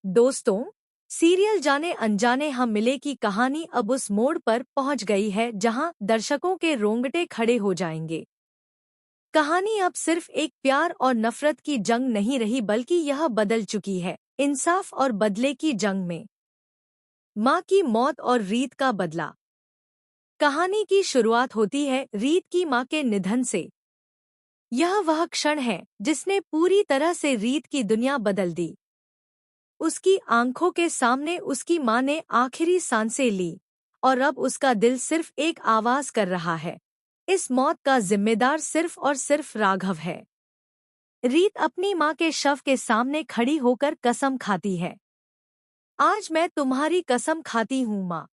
दोस्तों, सीरियल जाने अनजाने हम मिले की कहानी अब उस मोड़ पर पहुंच गई है जहां दर्शकों के रोंगटे खड़े हो जाएंगे। कहानी अब सिर्फ एक प्यार और नफरत की जंग नहीं रही बल्कि यह बदल चुकी है इंसाफ और बदले की जंग में। माँ की मौत और रीत का बदला। कहानी की शुरुआत होती है रीत की माँ के निधन से। यह वह क्षण है जिसने पूरी तरह से रीत की दुनिया बदल दी। उसकी आंखों के सामने उसकी माँ ने आखिरी सांसें ली और अब उसका दिल सिर्फ एक आवाज कर रहा है, इस मौत का जिम्मेदार सिर्फ और सिर्फ राघव है। रीत अपनी माँ के शव के सामने खड़ी होकर कसम खाती है, आज मैं तुम्हारी कसम खाती हूँ माँ,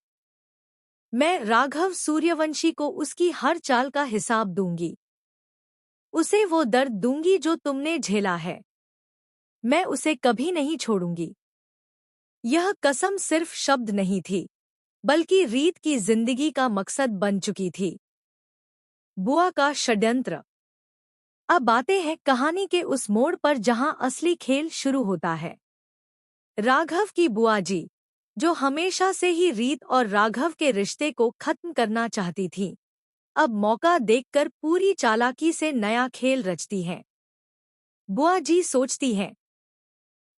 मैं राघव सूर्यवंशी को उसकी हर चाल का हिसाब दूंगी। उसे वो दर्द दूंगी जो तुमने झेला है, मैं उसे कभी नहीं छोड़ूंगी। यह कसम सिर्फ शब्द नहीं थी, बल्कि रीत की जिंदगी का मकसद बन चुकी थी। बुआ का षड्यंत्र। अब आते हैं कहानी के उस मोड़ पर जहां असली खेल शुरू होता है। राघव की बुआ जी, जो हमेशा से ही रीत और राघव के रिश्ते को खत्म करना चाहती थी, अब मौका देखकर पूरी चालाकी से नया खेल रचती हैं। बुआ जी सोचती हैं,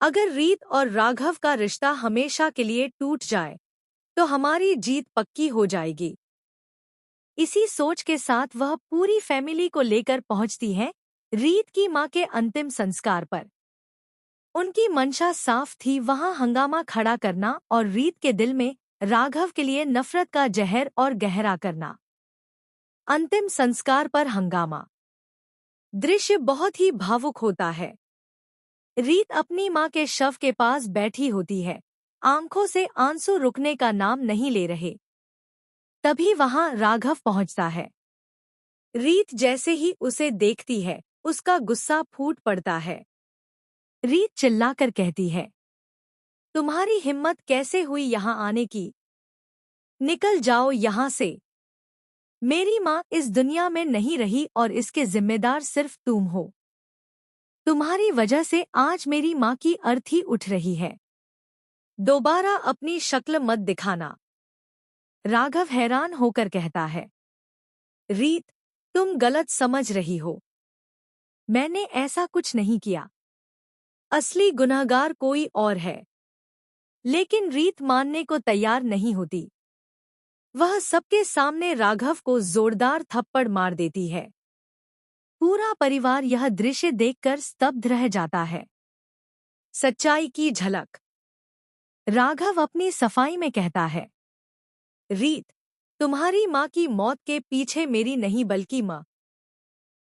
अगर रीत और राघव का रिश्ता हमेशा के लिए टूट जाए तो हमारी जीत पक्की हो जाएगी। इसी सोच के साथ वह पूरी फैमिली को लेकर पहुंचती है रीत की मां के अंतिम संस्कार पर। उनकी मंशा साफ थी, वहां हंगामा खड़ा करना और रीत के दिल में राघव के लिए नफरत का जहर और गहरा करना। अंतिम संस्कार पर हंगामा। दृश्य बहुत ही भावुक होता है। रीत अपनी मां के शव के पास बैठी होती है, आंखों से आंसू रुकने का नाम नहीं ले रहे। तभी वहां राघव पहुंचता है। रीत जैसे ही उसे देखती है, उसका गुस्सा फूट पड़ता है। रीत चिल्लाकर कहती है, तुम्हारी हिम्मत कैसे हुई यहाँ आने की? निकल जाओ यहाँ से। मेरी माँ इस दुनिया में नहीं रही और इसके जिम्मेदार सिर्फ तुम हो। तुम्हारी वजह से आज मेरी माँ की अर्थी उठ रही है। दोबारा अपनी शक्ल मत दिखाना। राघव हैरान होकर कहता है, रीत, तुम गलत समझ रही हो। मैंने ऐसा कुछ नहीं किया। असली गुनहगार कोई और है। लेकिन रीत मानने को तैयार नहीं होती। वह सबके सामने राघव को जोरदार थप्पड़ मार देती है। पूरा परिवार यह दृश्य देखकर स्तब्ध रह जाता है। सच्चाई की झलक। राघव अपनी सफाई में कहता है, रीत, तुम्हारी माँ की मौत के पीछे मेरी नहीं बल्कि माँ